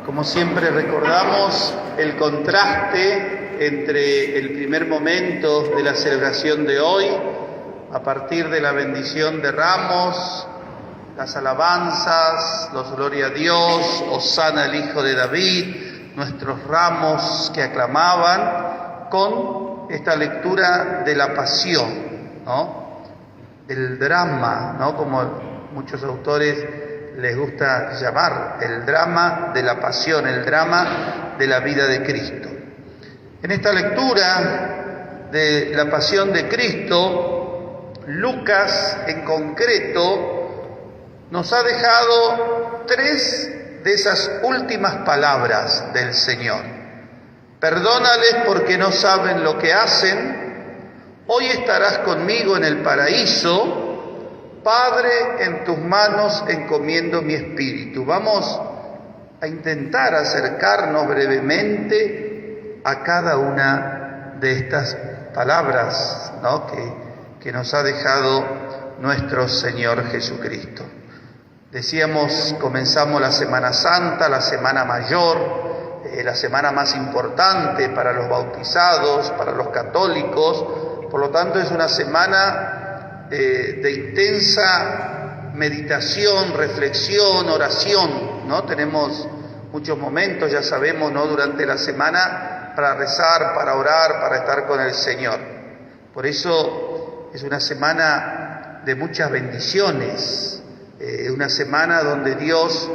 Como siempre recordamos el contraste entre el primer momento de la celebración de hoy, a partir de la bendición de ramos, las alabanzas, los gloria a Dios, Hosana el Hijo de David, nuestros ramos que aclamaban, con esta lectura de la pasión, ¿no? El drama, ¿no? Como muchos autores les gusta llamar, el drama de la pasión, el drama de la vida de Cristo. En esta lectura de la pasión de Cristo, Lucas en concreto nos ha dejado tres de esas últimas palabras del Señor. Perdónales porque no saben lo que hacen, hoy estarás conmigo en el paraíso. Padre, en tus manos encomiendo mi espíritu. Vamos a intentar acercarnos brevemente a cada una de estas palabras, ¿no? que nos ha dejado nuestro Señor Jesucristo. Decíamos, comenzamos la Semana Santa, la Semana Mayor, la semana más importante para los bautizados, para los católicos. Por lo tanto, es una semana de intensa meditación, reflexión, oración, ¿no? Tenemos muchos momentos, ya sabemos, ¿no? Durante la semana para rezar, para orar, para estar con el Señor. Por eso es una semana de muchas bendiciones, una semana donde Dios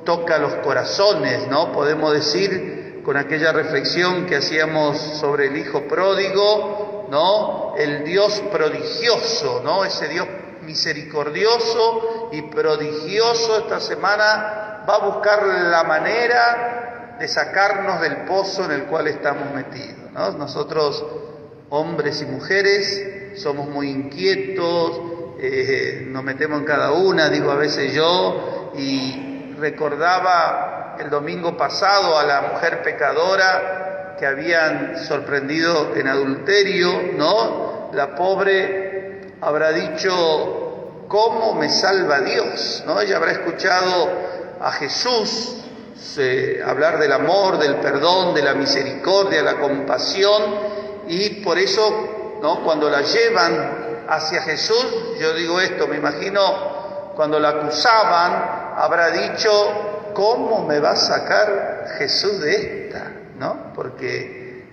toca los corazones, ¿no? Podemos decir, con aquella reflexión que hacíamos sobre el Hijo pródigo, ¿no? El Dios prodigioso, ¿no? Ese Dios misericordioso y prodigioso esta semana va a buscar la manera de sacarnos del pozo en el cual estamos metidos, ¿no? Nosotros, hombres y mujeres, somos muy inquietos, nos metemos en cada una, digo a veces yo, y recordaba el domingo pasado a la mujer pecadora que habían sorprendido en adulterio, ¿no? La pobre habrá dicho, ¿cómo me salva Dios? ¿No? Ella habrá escuchado a Jesús hablar del amor, del perdón, de la misericordia, la compasión, y por eso, ¿no? Cuando la llevan hacia Jesús, yo digo esto, me imagino cuando la acusaban, habrá dicho, ¿cómo me va a sacar Jesús de esta? ¿No? Porque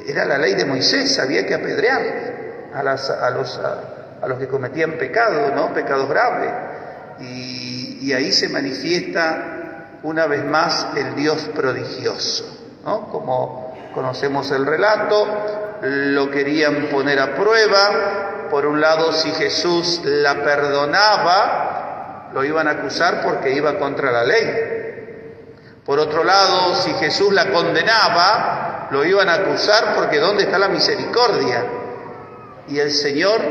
era la ley de Moisés, había que apedrear a los que cometían pecado, ¿no? Pecados graves. Y ahí se manifiesta una vez más el Dios prodigioso, ¿no? Como conocemos el relato, lo querían poner a prueba. Por un lado, si Jesús la perdonaba, lo iban a acusar porque iba contra la ley. Por otro lado, si Jesús la condenaba, lo iban a acusar porque ¿dónde está la misericordia? Y el Señor,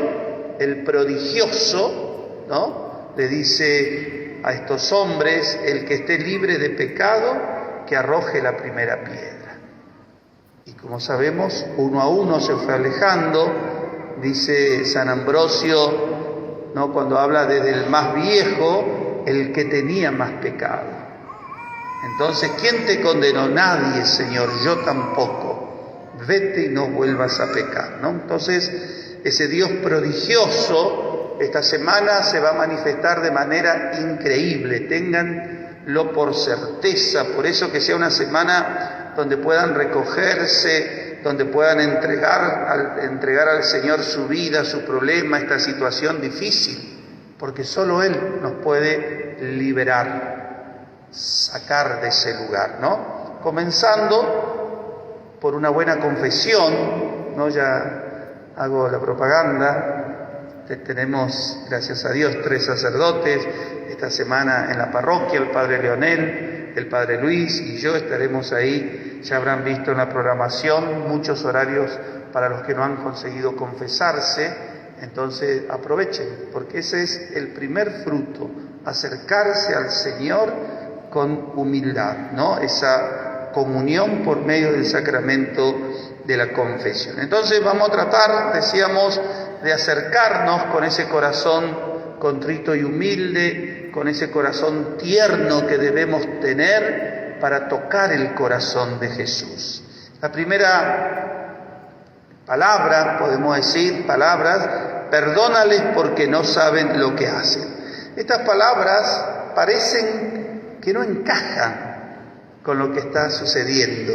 el prodigioso, ¿no? Le dice a estos hombres, el que esté libre de pecado, que arroje la primera piedra. Y como sabemos, uno a uno se fue alejando, dice San Ambrosio, ¿no? Cuando habla desde el más viejo, el que tenía más pecado. Entonces, ¿quién te condenó? Nadie, Señor, yo tampoco. Vete y no vuelvas a pecar, ¿no? Entonces, ese Dios prodigioso, esta semana se va a manifestar de manera increíble. Ténganlo por certeza. Por eso que sea una semana donde puedan recogerse, donde puedan entregar al Señor su vida, su problema, esta situación difícil. Porque solo Él nos puede liberar, sacar de ese lugar, ¿no? Comenzando por una buena confesión, ¿no? Ya hago la propaganda, tenemos, gracias a Dios, 3 sacerdotes esta semana en la parroquia, el Padre Leonel, el Padre Luis y yo estaremos ahí. Ya habrán visto en la programación muchos horarios para los que no han conseguido confesarse, entonces aprovechen, porque ese es el primer fruto, acercarse al Señor con humildad, ¿no? Esa comunión por medio del sacramento de la confesión. Entonces vamos a tratar, decíamos, de acercarnos con ese corazón contrito y humilde, con ese corazón tierno que debemos tener para tocar el corazón de Jesús. La primera palabra, podemos decir, perdónales porque no saben lo que hacen. Estas palabras parecen que no encajan con lo que está sucediendo,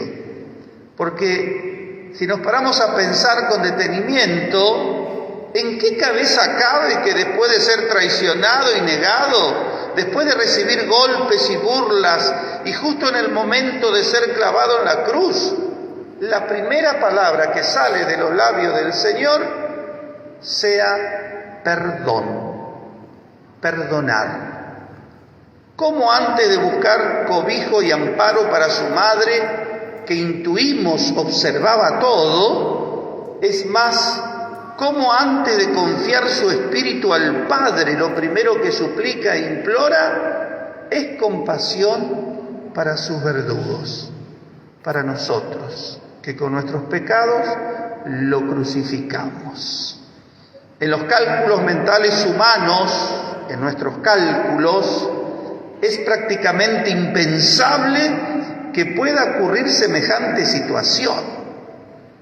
porque si nos paramos a pensar con detenimiento, ¿en qué cabeza cabe que después de ser traicionado y negado, después de recibir golpes y burlas, y justo en el momento de ser clavado en la cruz, la primera palabra que sale de los labios del Señor sea perdón, perdonar? ¿Cómo antes de buscar cobijo y amparo para su madre, que intuimos observaba todo, es más, cómo antes de confiar su espíritu al Padre, lo primero que suplica e implora es compasión para sus verdugos, para nosotros, que con nuestros pecados lo crucificamos? En los cálculos mentales humanos, en nuestros cálculos, es prácticamente impensable que pueda ocurrir semejante situación.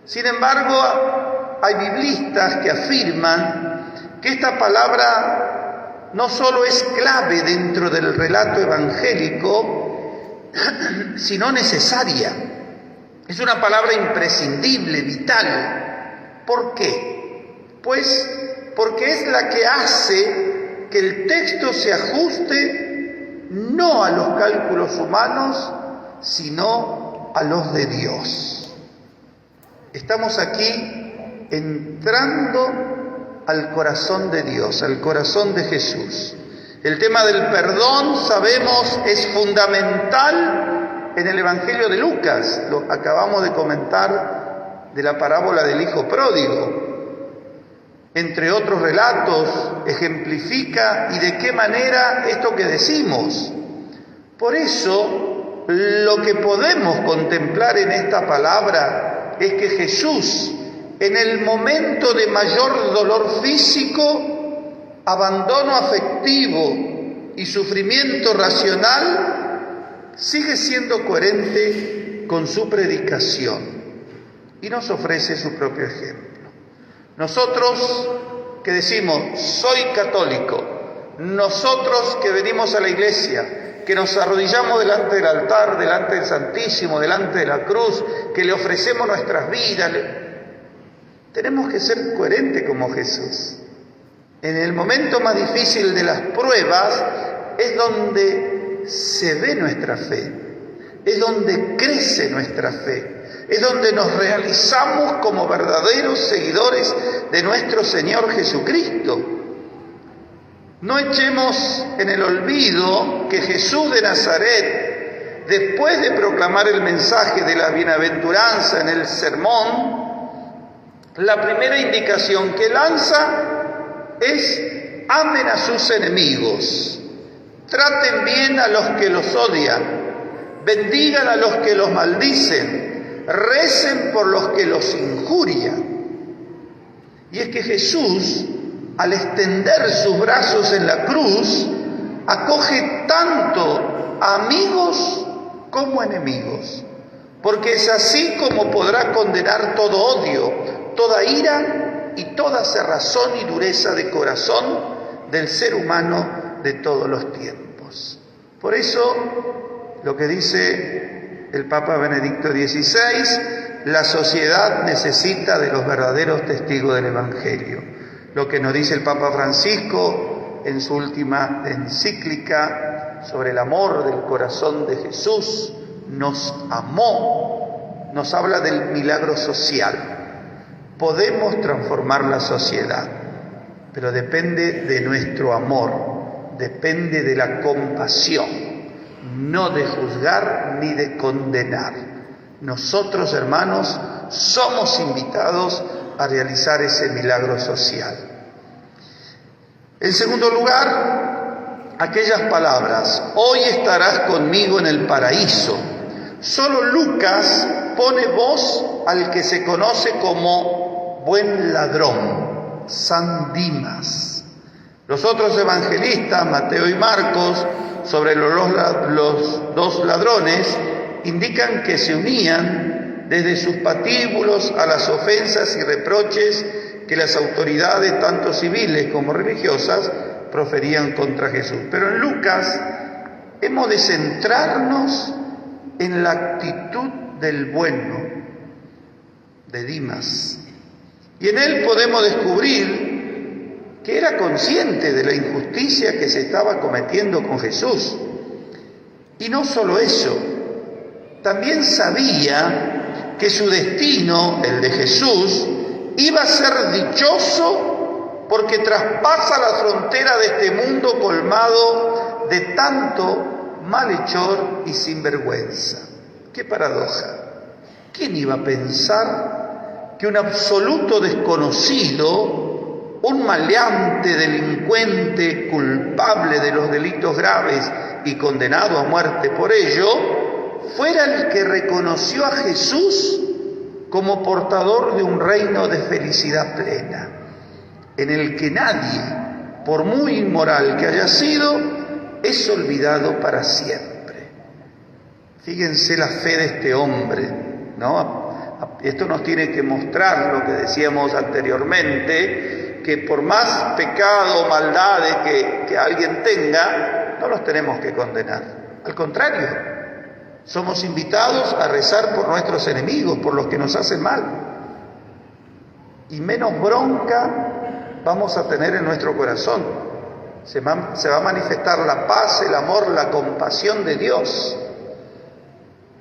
Sin embargo, hay biblistas que afirman que esta palabra no solo es clave dentro del relato evangélico, sino necesaria. Es una palabra imprescindible, vital. ¿Por qué? Pues porque es la que hace que el texto se ajuste no a los cálculos humanos, sino a los de Dios. Estamos aquí entrando al corazón de Dios, al corazón de Jesús. El tema del perdón, sabemos, es fundamental en el Evangelio de Lucas. Lo acabamos de comentar de la parábola del Hijo Pródigo. Entre otros relatos, ejemplifica y de qué manera esto que decimos. Por eso, lo que podemos contemplar en esta palabra es que Jesús, en el momento de mayor dolor físico, abandono afectivo y sufrimiento racional, sigue siendo coherente con su predicación y nos ofrece su propio ejemplo. Nosotros que decimos, soy católico, nosotros que venimos a la iglesia, que nos arrodillamos delante del altar, delante del Santísimo, delante de la cruz, que le ofrecemos nuestras vidas, tenemos que ser coherentes como Jesús. En el momento más difícil de las pruebas es donde se ve nuestra fe, es donde crece nuestra fe. Es donde nos realizamos como verdaderos seguidores de nuestro Señor Jesucristo. No echemos en el olvido que Jesús de Nazaret, después de proclamar el mensaje de la bienaventuranza en el sermón, la primera indicación que lanza es: amen a sus enemigos, traten bien a los que los odian, bendigan a los que los maldicen, recen por los que los injurian. Y es que Jesús, al extender sus brazos en la cruz, acoge tanto a amigos como enemigos, porque es así como podrá condenar todo odio, toda ira y toda cerrazón y dureza de corazón del ser humano de todos los tiempos. Por eso, lo que dice el Papa Benedicto XVI, la sociedad necesita de los verdaderos testigos del Evangelio. Lo que nos dice el Papa Francisco en su última encíclica sobre el amor del corazón de Jesús, nos amó, nos habla del milagro social. Podemos transformar la sociedad, pero depende de nuestro amor, depende de la compasión. No de juzgar ni de condenar. Nosotros, hermanos, somos invitados a realizar ese milagro social. En segundo lugar, aquellas palabras: hoy estarás conmigo en el paraíso. Solo Lucas pone voz al que se conoce como buen ladrón, San Dimas. Los otros evangelistas, Mateo y Marcos, sobre los dos ladrones, indican que se unían desde sus patíbulos a las ofensas y reproches que las autoridades, tanto civiles como religiosas, proferían contra Jesús. Pero en Lucas hemos de centrarnos en la actitud del bueno, de Dimas. Y en él podemos descubrir que era consciente de la injusticia que se estaba cometiendo con Jesús. Y no solo eso, también sabía que su destino, el de Jesús, iba a ser dichoso porque traspasa la frontera de este mundo colmado de tanto malhechor y sinvergüenza. ¡Qué paradoja! ¿Quién iba a pensar que un absoluto desconocido, un maleante, delincuente, culpable de los delitos graves y condenado a muerte por ello, fuera el que reconoció a Jesús como portador de un reino de felicidad plena, en el que nadie, por muy inmoral que haya sido, es olvidado para siempre? Fíjense la fe de este hombre, ¿no? Esto nos tiene que mostrar lo que decíamos anteriormente, que por más pecado o maldades que alguien tenga, no los tenemos que condenar. Al contrario, somos invitados a rezar por nuestros enemigos, por los que nos hacen mal. Y menos bronca vamos a tener en nuestro corazón. Se va a manifestar la paz, el amor, la compasión de Dios.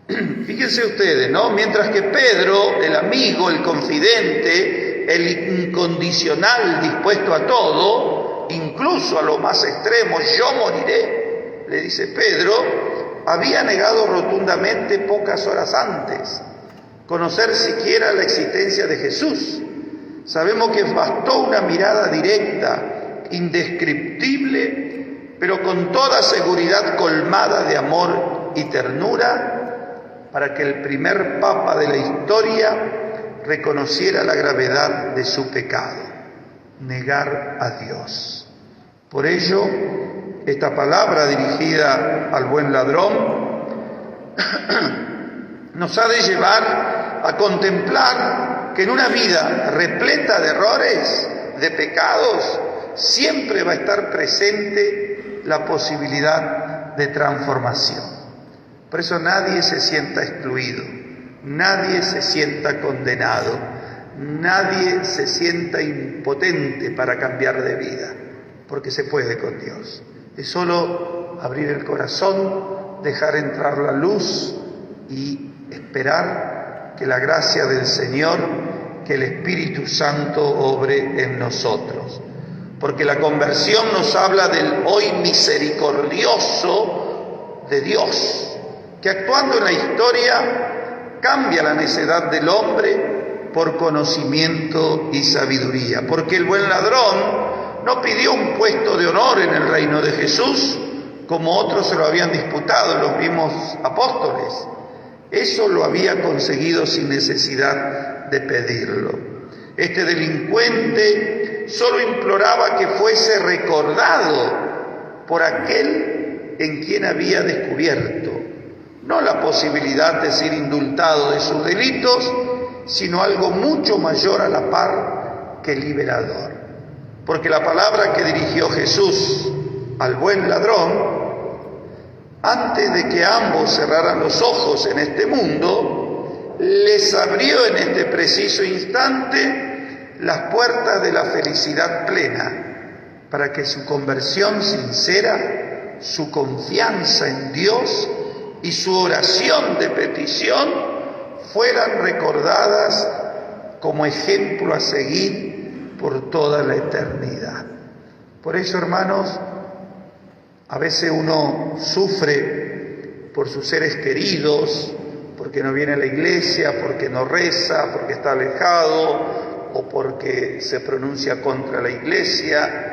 Fíjense ustedes, ¿no? Mientras que Pedro, el amigo, el confidente, el incondicional, dispuesto a todo, incluso a lo más extremo, yo moriré, le dice Pedro, había negado rotundamente pocas horas antes conocer siquiera la existencia de Jesús. Sabemos que bastó una mirada directa, indescriptible, pero con toda seguridad colmada de amor y ternura, para que el primer papa de la historia reconociera la gravedad de su pecado, negar a Dios. Por ello, esta palabra dirigida al buen ladrón nos ha de llevar a contemplar que en una vida repleta de errores, de pecados, siempre va a estar presente la posibilidad de transformación. Por eso nadie se sienta excluido, nadie se sienta condenado, nadie se sienta impotente para cambiar de vida, porque se puede con Dios. Es solo abrir el corazón, dejar entrar la luz y esperar que la gracia del Señor, que el Espíritu Santo obre en nosotros. Porque la conversión nos habla del hoy misericordioso de Dios, que actuando en la historia cambia la necedad del hombre por conocimiento y sabiduría. Porque el buen ladrón no pidió un puesto de honor en el reino de Jesús, como otros se lo habían disputado, los mismos apóstoles. Eso lo había conseguido sin necesidad de pedirlo. Este delincuente solo imploraba que fuese recordado por aquel en quien había descubierto no la posibilidad de ser indultado de sus delitos, sino algo mucho mayor a la par que liberador. Porque la palabra que dirigió Jesús al buen ladrón, antes de que ambos cerraran los ojos en este mundo, les abrió en este preciso instante las puertas de la felicidad plena, para que su conversión sincera, su confianza en Dios y su oración de petición fueran recordadas como ejemplo a seguir por toda la eternidad. Por eso, hermanos, a veces uno sufre por sus seres queridos, porque no viene a la iglesia, porque no reza, porque está alejado o porque se pronuncia contra la iglesia.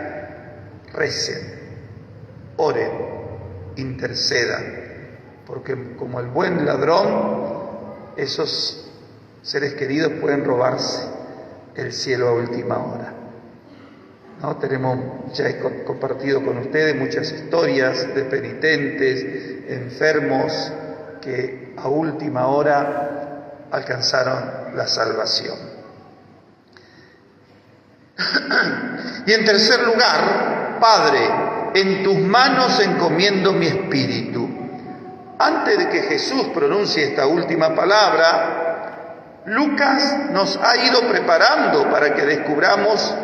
Recen, oren, intercedan, porque como el buen ladrón, esos seres queridos pueden robarse el cielo a última hora. ¿No? Ya he compartido con ustedes muchas historias de penitentes, enfermos, que a última hora alcanzaron la salvación. Y en tercer lugar, Padre, en tus manos encomiendo mi espíritu. Antes de que Jesús pronuncie esta última palabra, Lucas nos ha ido preparando para que descubramos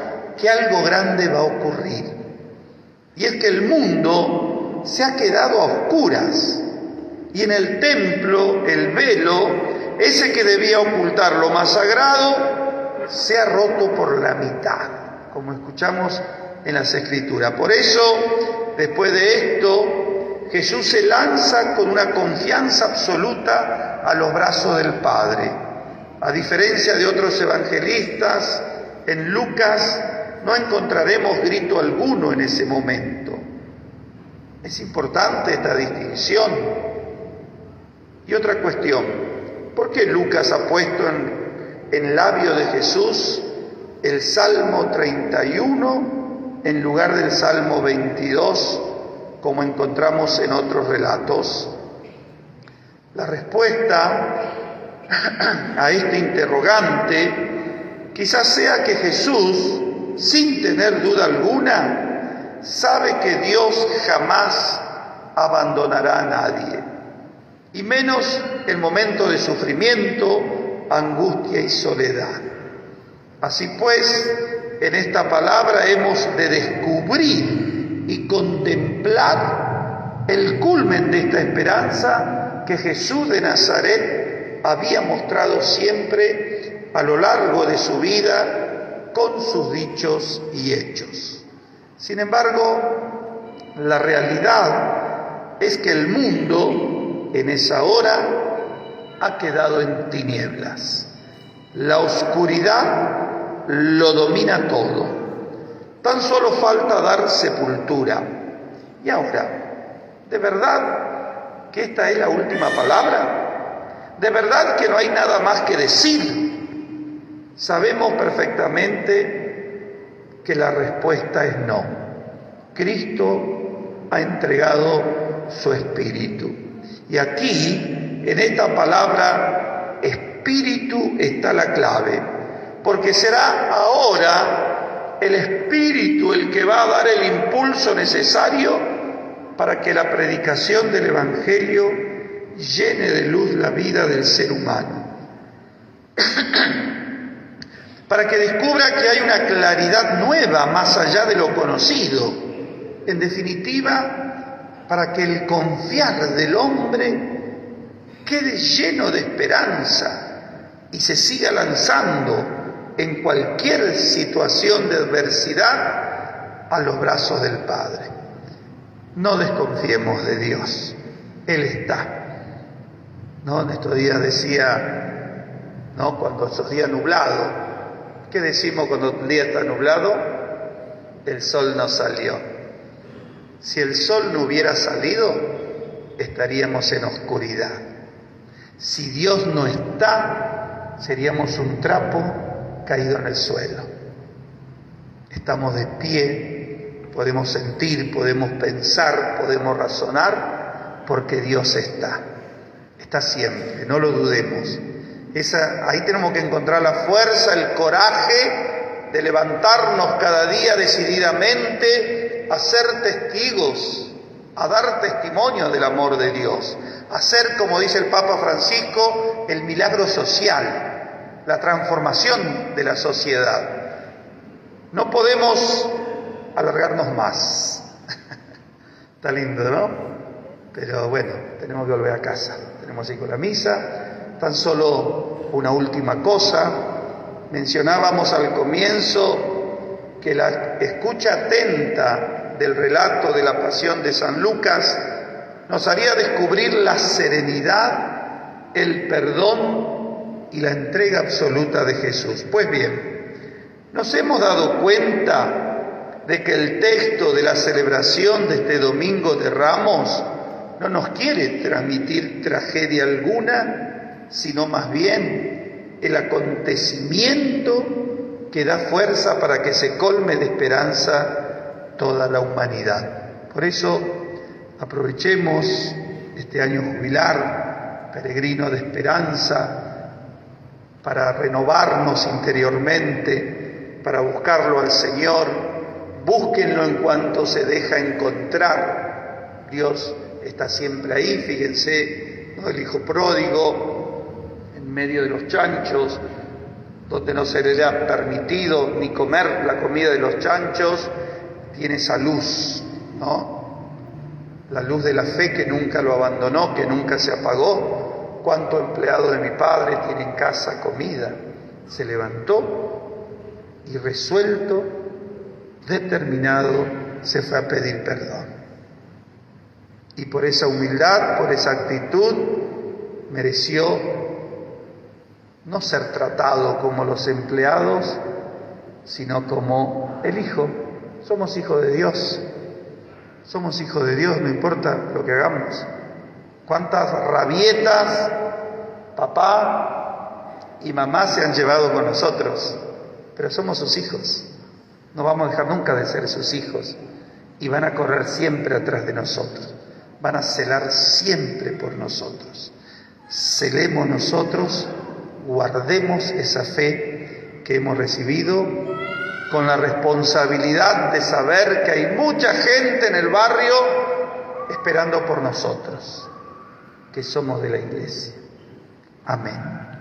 que algo grande va a ocurrir. Y es que el mundo se ha quedado a oscuras. Y en el templo, el velo, ese que debía ocultar lo más sagrado, se ha roto por la mitad, como escuchamos en las Escrituras. Por eso, después de esto, Jesús se lanza con una confianza absoluta a los brazos del Padre. A diferencia de otros evangelistas, en Lucas no encontraremos grito alguno en ese momento. Es importante esta distinción. Y otra cuestión, ¿por qué Lucas ha puesto en labio de Jesús el Salmo 31 en lugar del Salmo 22, como encontramos en otros relatos? La respuesta a este interrogante quizás sea que Jesús, sin tener duda alguna, sabe que Dios jamás abandonará a nadie, y menos en momentos de sufrimiento, angustia y soledad. Así pues, en esta palabra hemos de descubrir y contemplar el culmen de esta esperanza que Jesús de Nazaret había mostrado siempre a lo largo de su vida con sus dichos y hechos. Sin embargo, la realidad es que el mundo en esa hora ha quedado en tinieblas. La oscuridad lo domina todo. Tan solo falta dar sepultura. Y ahora, ¿de verdad que esta es la última palabra? ¿De verdad que no hay nada más que decir? Sabemos perfectamente que la respuesta es no. Cristo ha entregado su espíritu. Y aquí, en esta palabra espíritu, está la clave, porque será ahora el espíritu el que va a dar el impulso necesario para que la predicación del Evangelio llene de luz la vida del ser humano. Para que descubra que hay una claridad nueva más allá de lo conocido. En definitiva, para que el confiar del hombre quede lleno de esperanza y se siga lanzando en cualquier situación de adversidad a los brazos del Padre. No desconfiemos de Dios, Él está. ¿No? En estos días decía, ¿no? Cuando esos días nublados, ¿qué decimos cuando el día está nublado? El sol no salió. Si el sol no hubiera salido, estaríamos en oscuridad. Si Dios no está, seríamos un trapo caído en el suelo. Estamos de pie, podemos sentir, podemos pensar, podemos razonar, porque Dios está. Está siempre, no lo dudemos. Ahí tenemos que encontrar la fuerza, el coraje de levantarnos cada día decididamente a ser testigos, a dar testimonio del amor de Dios, a ser, como dice el Papa Francisco, el milagro social, la transformación de la sociedad. No podemos alargarnos más. Está lindo, ¿no? Pero bueno, tenemos que volver a casa. Tenemos que ir con la misa. Tan solo una última cosa. Mencionábamos al comienzo que la escucha atenta del relato de la pasión de San Lucas nos haría descubrir la serenidad, el perdón y la entrega absoluta de Jesús. Pues bien, nos hemos dado cuenta de que el texto de la celebración de este Domingo de Ramos no nos quiere transmitir tragedia alguna, sino más bien el acontecimiento que da fuerza para que se colme de esperanza toda la humanidad. Por eso aprovechemos este año jubilar peregrino de esperanza, para renovarnos interiormente, para buscarlo al Señor. Búsquenlo en cuanto se deja encontrar. Dios está siempre ahí, fíjense, ¿no? El hijo pródigo, en medio de los chanchos, donde no se le ha permitido ni comer la comida de los chanchos, tiene esa luz, ¿no? La luz de la fe que nunca lo abandonó, que nunca se apagó. ¿Cuánto empleado de mi padre tiene en casa comida? Se levantó y resuelto, determinado, se fue a pedir perdón. Y por esa humildad, por esa actitud, mereció no ser tratado como los empleados, sino como el Hijo. Somos hijos de Dios. Somos hijos de Dios, no importa lo que hagamos. Cuántas rabietas papá y mamá se han llevado con nosotros, pero somos sus hijos. No vamos a dejar nunca de ser sus hijos y van a correr siempre atrás de nosotros. Van a celar siempre por nosotros. Celemos nosotros, guardemos esa fe que hemos recibido con la responsabilidad de saber que hay mucha gente en el barrio esperando por nosotros, que somos de la iglesia. Amén.